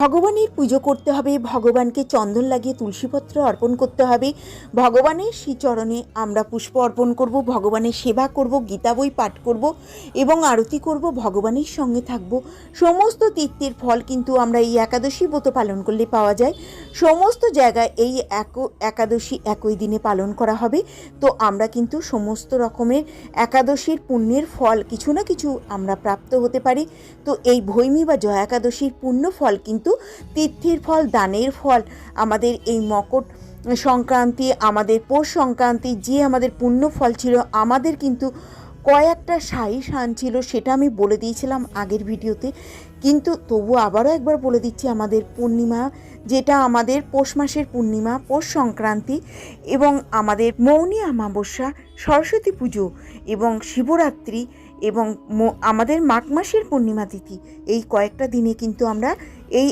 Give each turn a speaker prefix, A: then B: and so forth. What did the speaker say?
A: ভগবানের পুজো করতে হবে, ভগবানকে চন্দন লাগিয়ে তুলসীপত্র অর্পণ করতে হবে, ভগবানের শ্রীচরণে আমরা পুষ্প অর্পণ করব, ভগবানের সেবা করব, গীতা বই পাঠ করব এবং আরতি করব, ভগবানের সঙ্গে থাকব। সমস্ত তীর্থের ফল কিন্তু আমরা এই একাদশী ব্রত পালন করলে পাওয়া যায়। সমস্ত জায়গায় এই একাদশী একই দিনে পালন করা হবে। তো আমরা কিন্তু সমস্ত রকমের একাদশীর পুণ্যের ফল কিছু না কিছু আমরা প্রাপ্ত হতে পারি। তো এই ভৈমী বা জয়া একাদশীর পুণ্য ফল কিন্তু তীর্থের ফল, দানের ফল, আমাদের এই মকর সংক্রান্তি, আমাদের পৌষ সংক্রান্তি যে আমাদের পুণ্য ফল ছিল, আমাদের কিন্তু কয়েকটা সান ছিল, সেটা আমি বলে দিয়েছিলাম আগের ভিডিওতে, কিন্তু তবু আবারও একবার বলে দিচ্ছি। আমাদের পূর্ণিমা, যেটা আমাদের পৌষ মাসের পূর্ণিমা, পৌষ সংক্রান্তি এবং আমাদের মৌনী অমাবস্যা, সরস্বতী পুজো এবং শিবরাত্রি এবং আমাদের মাঘ মাসের পূর্ণিমা তিথি, এই কয়েকটা দিনে কিন্তু আমরা এই